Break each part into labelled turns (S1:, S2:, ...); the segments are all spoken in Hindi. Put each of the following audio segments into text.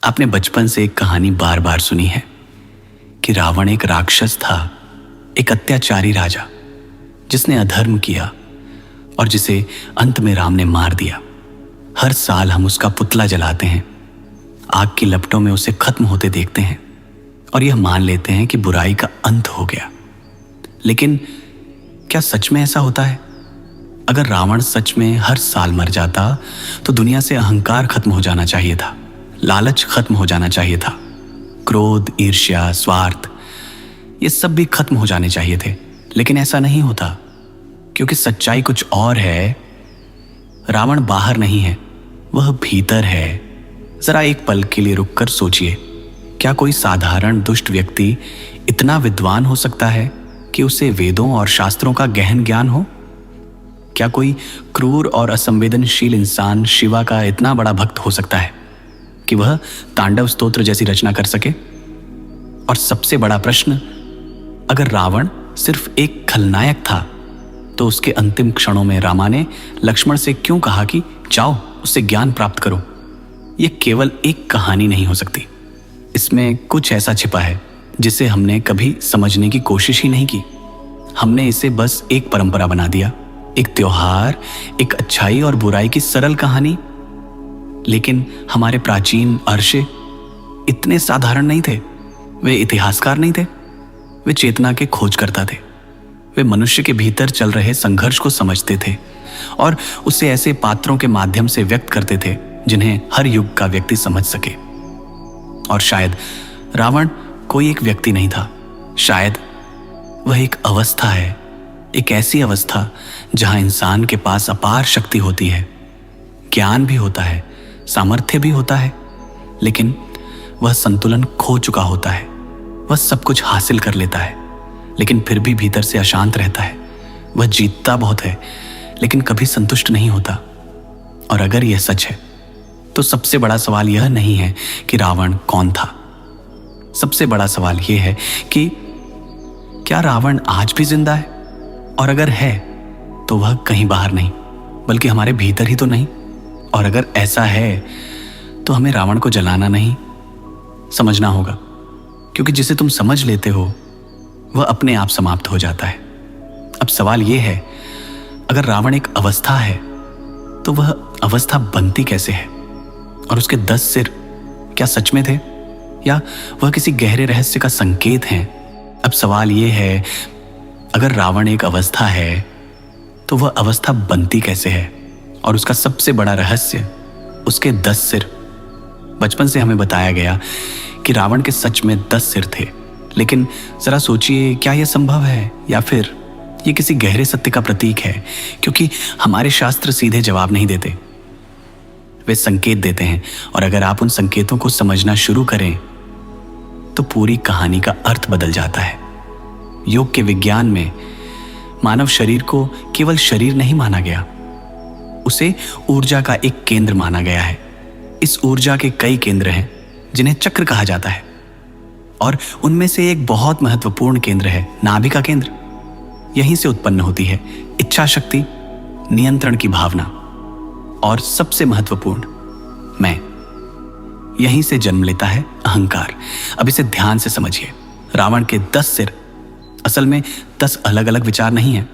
S1: आपने बचपन से एक कहानी बार बार सुनी है कि रावण एक राक्षस था, एक अत्याचारी राजा जिसने अधर्म किया और जिसे अंत में राम ने मार दिया। हर साल हम उसका पुतला जलाते हैं, आग की लपटों में उसे खत्म होते देखते हैं और यह मान लेते हैं कि बुराई का अंत हो गया। लेकिन क्या सच में ऐसा होता है? अगर रावण सच में हर साल मर जाता तो दुनिया से अहंकार खत्म हो जाना चाहिए था, लालच खत्म हो जाना चाहिए था, क्रोध, ईर्ष्या, स्वार्थ, ये सब भी खत्म हो जाने चाहिए थे। लेकिन ऐसा नहीं होता, क्योंकि सच्चाई कुछ और है। रावण बाहर नहीं है, वह भीतर है। जरा एक पल के लिए रुककर सोचिए, क्या कोई साधारण दुष्ट व्यक्ति इतना विद्वान हो सकता है कि उसे वेदों और शास्त्रों का गहन ज्ञान हो? क्या कोई क्रूर और असंवेदनशील इंसान शिवा का इतना बड़ा भक्त हो सकता है कि वह तांडव स्तोत्र जैसी रचना कर सके? और सबसे बड़ा प्रश्न, अगर रावण सिर्फ एक खलनायक था तो उसके अंतिम क्षणों में रामा ने लक्ष्मण से क्यों कहा कि जाओ उससे ज्ञान प्राप्त करो? यह केवल एक कहानी नहीं हो सकती, इसमें कुछ ऐसा छिपा है जिसे हमने कभी समझने की कोशिश ही नहीं की। हमने इसे बस एक परंपरा बना दिया, एक त्योहार, एक अच्छाई और बुराई की सरल कहानी। लेकिन हमारे प्राचीन अर्षे इतने साधारण नहीं थे, वे इतिहासकार नहीं थे, वे चेतना के खोजकर्ता थे। वे मनुष्य के भीतर चल रहे संघर्ष को समझते थे और उसे ऐसे पात्रों के माध्यम से व्यक्त करते थे जिन्हें हर युग का व्यक्ति समझ सके। और शायद रावण कोई एक व्यक्ति नहीं था, शायद वह एक अवस्था है, एक ऐसी अवस्था जहां इंसान के पास अपार शक्ति होती है, ज्ञान भी होता है, सामर्थ्य भी होता है, लेकिन वह संतुलन खो चुका होता है। वह सब कुछ हासिल कर लेता है लेकिन फिर भी भीतर से अशांत रहता है। वह जीतता बहुत है लेकिन कभी संतुष्ट नहीं होता। और अगर यह सच है तो सबसे बड़ा सवाल यह नहीं है कि रावण कौन था, सबसे बड़ा सवाल यह है कि क्या रावण आज भी जिंदा है? और अगर है तो वह कहीं बाहर नहीं बल्कि हमारे भीतर ही तो नहीं। और अगर ऐसा है तो हमें रावण को जलाना नहीं, समझना होगा, क्योंकि जिसे तुम समझ लेते हो वह अपने आप समाप्त हो जाता है। अब सवाल यह है, अगर रावण एक अवस्था है तो वह अवस्था बनती कैसे है? और उसके 10 सिर क्या सच में थे या वह किसी गहरे रहस्य का संकेत हैं? अब सवाल यह है, अगर रावण एक अवस्था है तो वह अवस्था बनती कैसे है? और उसका सबसे बड़ा रहस्य उसके 10 सिर। बचपन से हमें बताया गया कि रावण के सच में 10 सिर थे, लेकिन जरा सोचिए, क्या यह संभव है या फिर यह किसी गहरे सत्य का प्रतीक है? क्योंकि हमारे शास्त्र सीधे जवाब नहीं देते, वे संकेत देते हैं। और अगर आप उन संकेतों को समझना शुरू करें तो पूरी कहानी का अर्थ बदल जाता है। योग के विज्ञान में मानव शरीर को केवल शरीर नहीं माना गया, उसे ऊर्जा का एक केंद्र माना गया है। इस ऊर्जा के कई केंद्र हैं जिन्हें चक्र कहा जाता है, और उनमें से एक बहुत महत्वपूर्ण केंद्र है नाभि का केंद्र। यहीं से उत्पन्न होती है इच्छा शक्ति, नियंत्रण की भावना और सबसे महत्वपूर्ण मैं। यहीं से जन्म लेता है अहंकार। अब इसे ध्यान से समझिए, रावण के 10 सिर असल में 10 अलग अलग विचार नहीं हैं।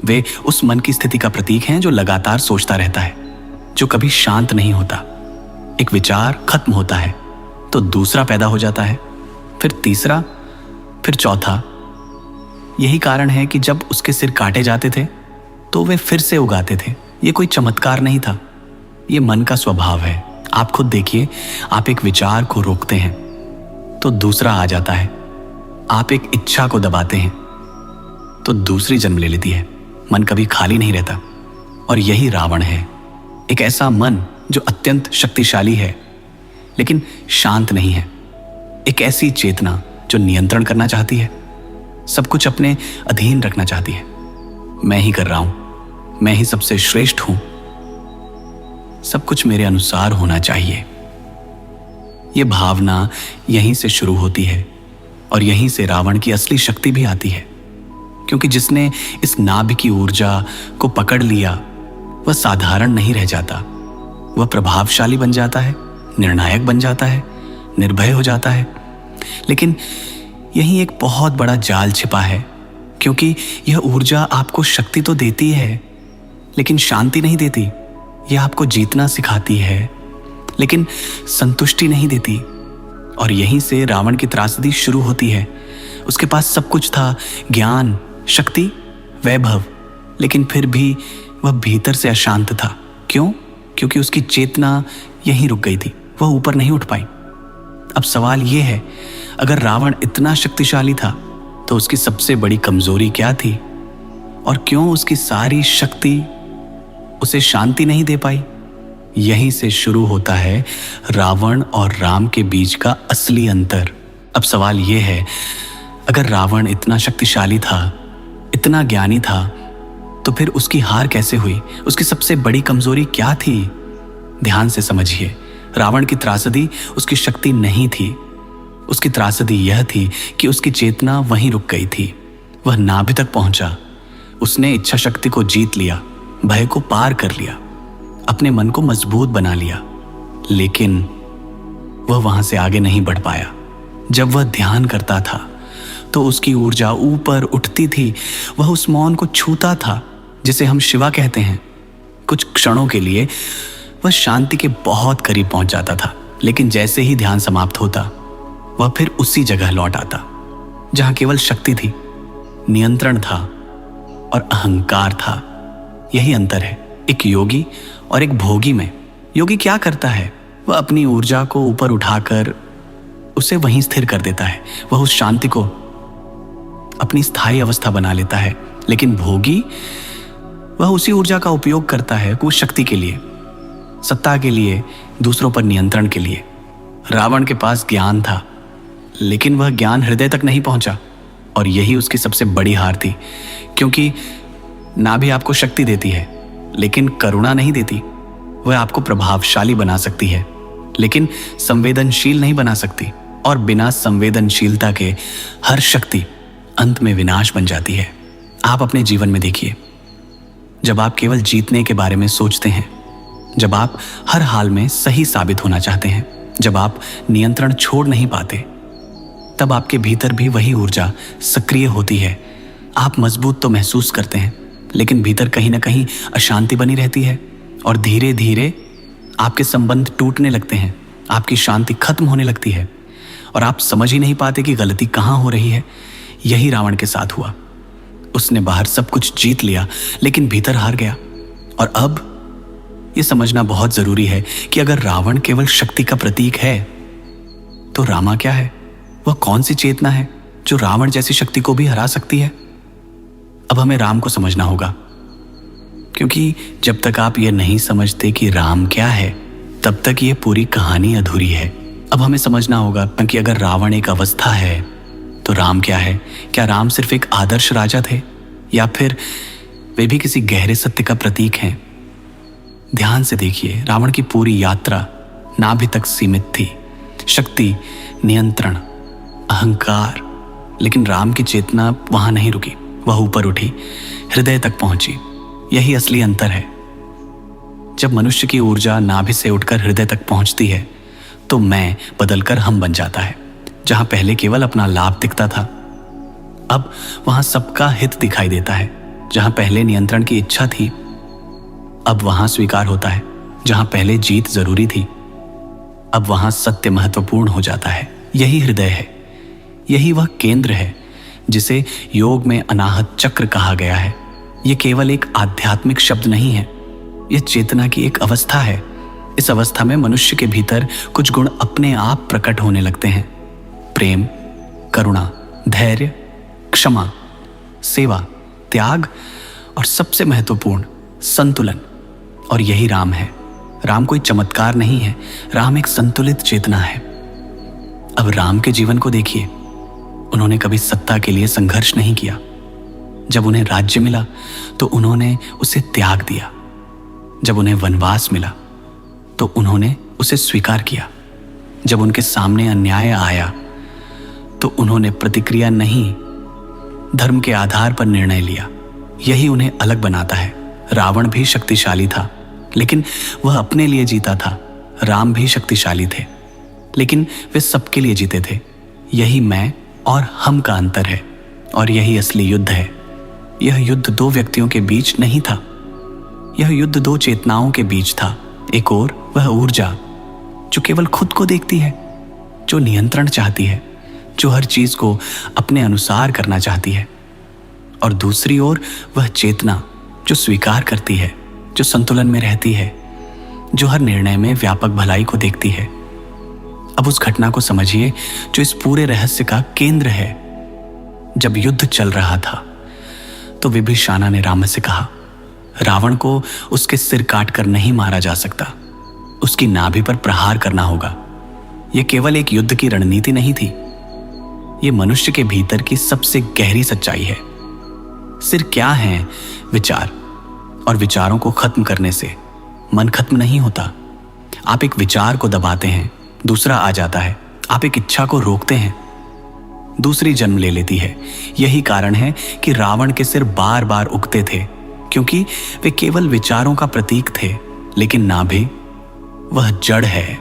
S1: वे उस मन की स्थिति का प्रतीक हैं जो लगातार सोचता रहता है, जो कभी शांत नहीं होता। एक विचार खत्म होता है तो दूसरा पैदा हो जाता है, फिर तीसरा, फिर चौथा। यही कारण है कि जब उसके सिर काटे जाते थे तो वे फिर से उगाते थे। ये कोई चमत्कार नहीं था, ये मन का स्वभाव है। आप खुद देखिए, आप एक विचार को रोकते हैं तो दूसरा आ जाता है, आप एक इच्छा को दबाते हैं तो दूसरी जन्म ले लेती है। मन कभी खाली नहीं रहता, और यही रावण है, एक ऐसा मन जो अत्यंत शक्तिशाली है लेकिन शांत नहीं है। एक ऐसी चेतना जो नियंत्रण करना चाहती है, सब कुछ अपने अधीन रखना चाहती है। मैं ही कर रहा हूं, मैं ही सबसे श्रेष्ठ हूं, सब कुछ मेरे अनुसार होना चाहिए। यह भावना यहीं से शुरू होती है और यहीं से रावण की असली शक्ति भी आती है, क्योंकि जिसने इस नाभि की ऊर्जा को पकड़ लिया वह साधारण नहीं रह जाता, वह प्रभावशाली बन जाता है, निर्णायक बन जाता है निर्भय हो जाता है। लेकिन यहीं एक बहुत बड़ा जाल छिपा है, क्योंकि यह ऊर्जा आपको शक्ति तो देती है लेकिन शांति नहीं देती। यह आपको जीतना सिखाती है लेकिन संतुष्टि नहीं देती। और यहीं से रावण की त्रासदी शुरू होती है। उसके पास सब कुछ था, ज्ञान, शक्ति, वैभव, लेकिन फिर भी वह भीतर से अशांत था। क्यों? क्योंकि उसकी चेतना यहीं रुक गई थी, वह ऊपर नहीं उठ पाई। अब सवाल यह है, अगर रावण इतना शक्तिशाली था तो उसकी सबसे बड़ी कमजोरी क्या थी? और क्यों उसकी सारी शक्ति उसे शांति नहीं दे पाई? यहीं से शुरू होता है रावण और राम के बीच का असली अंतर। अब सवाल यह है, अगर रावण इतना शक्तिशाली था, इतना ज्ञानी था, तो फिर उसकी हार कैसे हुई? उसकी सबसे बड़ी कमजोरी क्या थी? ध्यान से समझिए, रावण की त्रासदी उसकी शक्ति नहीं थी। उसकी त्रासदी यह थी कि उसकी चेतना वहीं रुक गई थी। वह नाभि तक पहुंचा। उसने इच्छा शक्ति को जीत लिया, भय को पार कर लिया, अपने मन को मजबूत बना लिया, लेकिन वह वहां से आगे नहीं बढ़ पाया। जब वह ध्यान करता था तो उसकी ऊर्जा ऊपर उठती थी। वह उस मौन को छूता था जिसे हम शिवा कहते हैं। कुछ क्षणों के लिए वह शांति के बहुत करीब पहुंच जाता था, लेकिन जैसे ही ध्यान समाप्त होता, वह फिर उसी जगह लौट आता जहां केवल शक्ति थी, नियंत्रण था और अहंकार था। यही अंतर है एक योगी और एक भोगी में। योगी क्या करता है? वह अपनी ऊर्जा को ऊपर उठाकर उसे वहीं स्थिर कर देता है। वह उस शांति को अपनी स्थायी अवस्था बना लेता है। लेकिन भोगी, वह उसी ऊर्जा का उपयोग करता है कुछ शक्ति के लिए, सत्ता के लिए, दूसरों पर नियंत्रण के लिए। रावण के पास ज्ञान था, लेकिन वह ज्ञान हृदय तक नहीं पहुंचा, और यही उसकी सबसे बड़ी हार थी। क्योंकि नाभि आपको शक्ति देती है, लेकिन करुणा नहीं देती। वह आपको प्रभावशाली बना सकती है, लेकिन संवेदनशील नहीं बना सकती। और बिना संवेदनशीलता के हर शक्ति अंत में विनाश बन जाती है। आप अपने जीवन में देखिए, जब आप केवल जीतने के बारे में सोचते हैं, जब आप हर हाल में सही साबित होना चाहते हैं, जब आप नियंत्रण छोड़ नहीं पाते, तब आपके भीतर भी वही ऊर्जा सक्रिय होती है। आप मजबूत तो महसूस करते हैं, लेकिन भीतर कहीं ना कहीं अशांति बनी रहती है, और धीरे धीरे आपके संबंध टूटने लगते हैं, आपकी शांति खत्म होने लगती है, और आप समझ ही नहीं पाते कि गलती कहाँ हो रही है। यही रावण के साथ हुआ। उसने बाहर सब कुछ जीत लिया, लेकिन भीतर हार गया। और अब यह समझना बहुत जरूरी है कि अगर रावण केवल शक्ति का प्रतीक है, तो रामा क्या है? वह कौन सी चेतना है जो रावण जैसी शक्ति को भी हरा सकती है? अब हमें राम को समझना होगा, क्योंकि जब तक आप यह नहीं समझते कि राम क्या है, तब तक यह पूरी कहानी अधूरी है। अब हमें समझना होगा कि अगर रावण एक अवस्था है, तो राम क्या है? क्या राम सिर्फ एक आदर्श राजा थे, या फिर वे भी किसी गहरे सत्य का प्रतीक हैं? ध्यान से देखिए, रावण की पूरी यात्रा नाभि तक सीमित थी, शक्ति, नियंत्रण, अहंकार। लेकिन राम की चेतना वहां नहीं रुकी, वह ऊपर उठी, हृदय तक पहुंची। यही असली अंतर है। जब मनुष्य की ऊर्जा नाभि से उठकर हृदय तक पहुंचती है, तो मैं बदलकर हम बन जाता है। जहां पहले केवल अपना लाभ दिखता था, अब वहां सबका हित दिखाई देता है। जहां पहले नियंत्रण की इच्छा थी, अब वहां स्वीकार होता है। जहां पहले जीत जरूरी थी, अब वहां सत्य महत्वपूर्ण हो जाता है। यही हृदय है, यही वह केंद्र है जिसे योग में अनाहत चक्र कहा गया है। यह केवल एक आध्यात्मिक शब्द नहीं है, यह चेतना की एक अवस्था है। इस अवस्था में मनुष्य के भीतर कुछ गुण अपने आप प्रकट होने लगते हैं: प्रेम, करुणा, धैर्य, क्षमा, सेवा, त्याग, और सबसे महत्वपूर्ण संतुलन। और यही राम है। राम कोई चमत्कार नहीं है, राम एक संतुलित चेतना है। अब राम के जीवन को देखिए, उन्होंने कभी सत्ता के लिए संघर्ष नहीं किया। जब उन्हें राज्य मिला तो उन्होंने उसे त्याग दिया। जब उन्हें वनवास मिला तो उन्होंने उसे स्वीकार किया। जब उनके सामने अन्याय आया तो उन्होंने प्रतिक्रिया नहीं, धर्म के आधार पर निर्णय लिया। यही उन्हें अलग बनाता है। रावण भी शक्तिशाली था, लेकिन वह अपने लिए जीता था। राम भी शक्तिशाली थे, लेकिन वे सबके लिए जीते थे। यही मैं और हम का अंतर है, और यही असली युद्ध है। यह युद्ध दो व्यक्तियों के बीच नहीं था, यह युद्ध दो चेतनाओं के बीच था। एक और वह ऊर्जा जो केवल खुद को देखती है, जो नियंत्रण चाहती है, जो हर चीज को अपने अनुसार करना चाहती है, और दूसरी ओर वह चेतना जो स्वीकार करती है, जो संतुलन में रहती है, जो हर निर्णय में व्यापक भलाई को देखती है। अब उस घटना को समझिए जो इस पूरे रहस्य का केंद्र है। जब युद्ध चल रहा था तो विभीषण ने राम से कहा, रावण को उसके सिर काटकर नहीं मारा जा सकता, उसकी नाभि पर प्रहार करना होगा। यह केवल एक युद्ध की रणनीति नहीं थी, यह मनुष्य के भीतर की सबसे गहरी सच्चाई है। सिर क्या है? विचार, और विचारों को खत्म करने से मन खत्म नहीं होता। आप एक विचार को दबाते हैं, दूसरा आ जाता है। आप एक इच्छा को रोकते हैं, दूसरी जन्म ले लेती है। यही कारण है कि रावण के सिर बार बार उगते थे, क्योंकि वे केवल विचारों का प्रतीक थे। लेकिन नाभि वह जड़ है,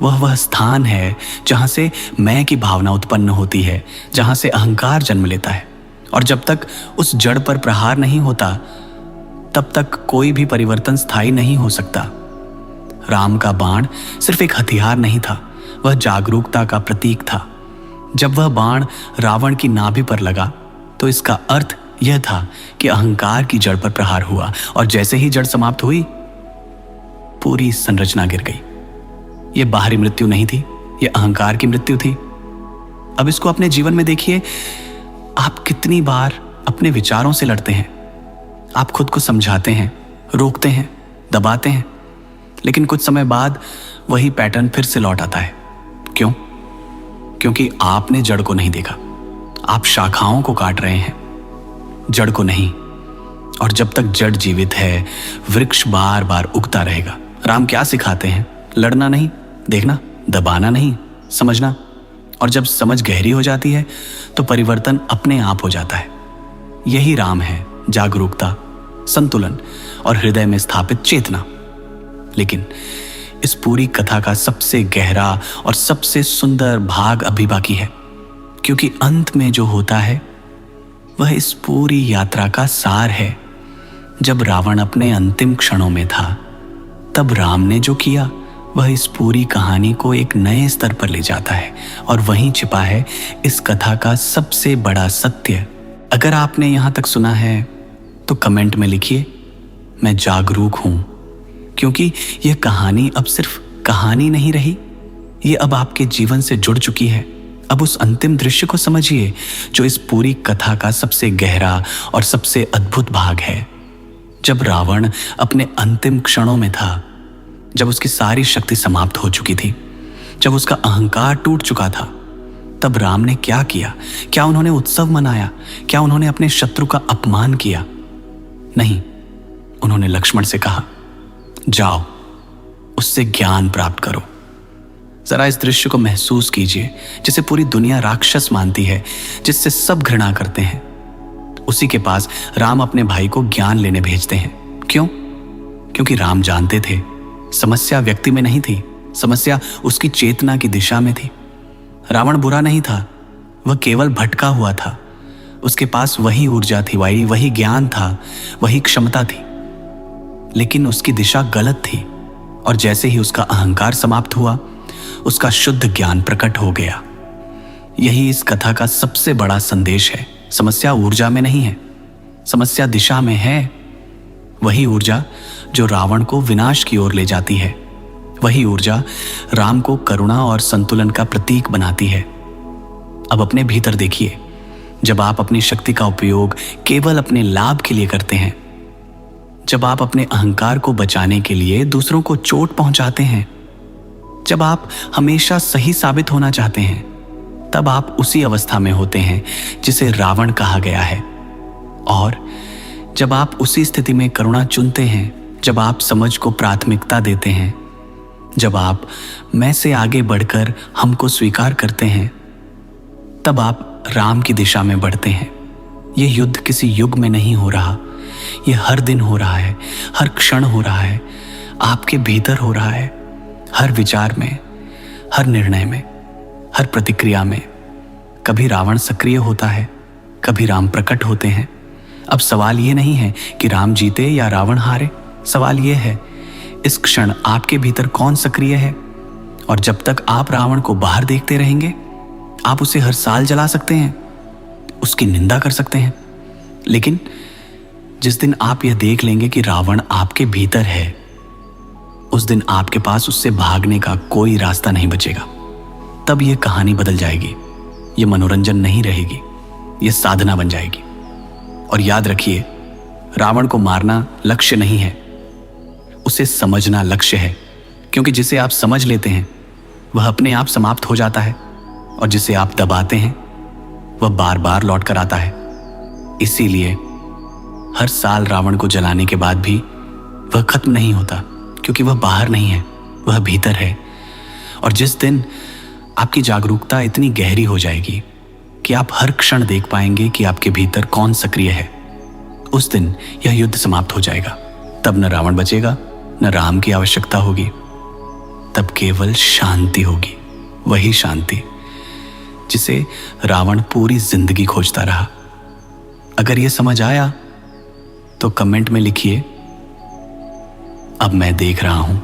S1: वह स्थान है जहां से मैं की भावना उत्पन्न होती है, जहां से अहंकार जन्म लेता है। और जब तक उस जड़ पर प्रहार नहीं होता, तब तक कोई भी परिवर्तन स्थायी नहीं हो सकता। राम का बाण सिर्फ एक हथियार नहीं था, वह जागरूकता का प्रतीक था। जब वह बाण रावण की नाभि पर लगा तो इसका अर्थ यह था कि अहंकार की जड़ पर प्रहार हुआ, और जैसे ही जड़ समाप्त हुई, पूरी संरचना गिर गई। यह बाहरी मृत्यु नहीं थी, यह अहंकार की मृत्यु थी। अब इसको अपने जीवन में देखिए। आप कितनी बार अपने विचारों से लड़ते हैं? आप खुद को समझाते हैं, रोकते हैं, दबाते हैं, लेकिन कुछ समय बाद वही पैटर्न फिर से लौट आता है। क्यों? क्योंकि आपने जड़ को नहीं देखा। आप शाखाओं को काट रहे हैं, जड़ को नहीं। और जब तक जड़ जीवित है, वृक्ष बार बार उगता रहेगा। राम क्या सिखाते हैं? लड़ना नहीं, देखना, दबाना नहीं, समझना। और जब समझ गहरी हो जाती है तो परिवर्तन अपने आप हो जाता है। यही राम है, जागरूकता, संतुलन और हृदय में स्थापित चेतना। लेकिन इस पूरी कथा का सबसे गहरा और सबसे सुंदर भाग अभी बाकी है, क्योंकि अंत में जो होता है वह इस पूरी यात्रा का सार है। जब रावण अपने अंतिम क्षणों में था, तब राम ने जो किया वह इस पूरी कहानी को एक नए स्तर पर ले जाता है, और वहीं छिपा है इस कथा का सबसे बड़ा सत्य। अगर आपने यहां तक सुना है तो कमेंट में लिखिए, मैं जागरूक हूं, क्योंकि यह कहानी अब सिर्फ कहानी नहीं रही, यह अब आपके जीवन से जुड़ चुकी है। अब उस अंतिम दृश्य को समझिए जो इस पूरी कथा का सबसे गहरा और सबसे अद्भुत भाग है। जब रावण अपने अंतिम क्षणों में था, जब उसकी सारी शक्ति समाप्त हो चुकी थी, जब उसका अहंकार टूट चुका था, तब राम ने क्या किया? क्या उन्होंने उत्सव मनाया? क्या उन्होंने अपने शत्रु का अपमान किया? नहीं, उन्होंने लक्ष्मण से कहा, जाओ, उससे ज्ञान प्राप्त करो। जरा इस दृश्य को महसूस कीजिए, जिसे पूरी दुनिया राक्षस मानती है, जिससे सब घृणा करते हैं। उसी के पास राम अपने भाई को ज्ञान लेने भेजते हैं। क्यों? क्योंकि राम जानते थे समस्या व्यक्ति में नहीं थी, समस्या उसकी चेतना की दिशा में थी। रावण बुरा नहीं था, वह केवल भटका हुआ था। उसके पास वही ऊर्जा थी, वही ज्ञान था, वही क्षमता थी, लेकिन उसकी दिशा गलत थी। और जैसे ही उसका अहंकार समाप्त हुआ, उसका शुद्ध ज्ञान प्रकट हो गया। यही इस कथा का सबसे बड़ा संदेश है। समस्या ऊर्जा में नहीं है, समस्या दिशा में है। वही ऊर्जा जो रावण को विनाश की ओर ले जाती है, वही ऊर्जा राम को करुणा और संतुलन का प्रतीक बनाती है। अब अपने भीतर देखिए, जब आप अपनी शक्ति का उपयोग केवल अपने लाभ के लिए करते हैं, जब आप अपने अहंकार को बचाने के लिए दूसरों को चोट पहुंचाते हैं, जब आप हमेशा सही साबित होना चाहते हैं, तब आप उसी अवस्था में होते हैं जिसे रावण कहा गया है। और जब आप उसी स्थिति में करुणा चुनते हैं, जब आप समझ को प्राथमिकता देते हैं, जब आप मैं से आगे बढ़कर हमको स्वीकार करते हैं, तब आप राम की दिशा में बढ़ते हैं। यह युद्ध किसी युग में नहीं हो रहा, यह हर दिन हो रहा है, हर क्षण हो रहा है, आपके भीतर हो रहा है, हर विचार में, हर निर्णय में, हर प्रतिक्रिया में कभी रावण सक्रिय होता है, कभी राम प्रकट होते हैं। अब सवाल ये नहीं है कि राम जीते या रावण हारे, सवाल ये है इस क्षण आपके भीतर कौन सक्रिय है। और जब तक आप रावण को बाहर देखते रहेंगे, आप उसे हर साल जला सकते हैं, उसकी निंदा कर सकते हैं, लेकिन जिस दिन आप यह देख लेंगे कि रावण आपके भीतर है, उस दिन आपके पास उससे भागने का कोई रास्ता नहीं बचेगा। तब यह कहानी बदल जाएगी, यह मनोरंजन नहीं रहेगी, यह साधना बन जाएगी। और याद रखिए, रावण को मारना लक्ष्य नहीं है, उसे समझना लक्ष्य है। क्योंकि जिसे आप समझ लेते हैं वह अपने आप समाप्त हो जाता है, और जिसे आप दबाते हैं वह बार बार लौट कर आता है। इसीलिए हर साल रावण को जलाने के बाद भी वह खत्म नहीं होता, क्योंकि वह बाहर नहीं है, वह भीतर है। और जिस दिन आपकी जागरूकता इतनी गहरी हो जाएगी कि आप हर क्षण देख पाएंगे कि आपके भीतर कौन सक्रिय है, उस दिन यह युद्ध समाप्त हो जाएगा। तब न रावण बचेगा, न राम की आवश्यकता होगी, तब केवल शांति होगी, वही शांति जिसे रावण पूरी जिंदगी खोजता रहा। अगर यह समझ आया तो कमेंट में लिखिए, अब मैं देख रहा हूं।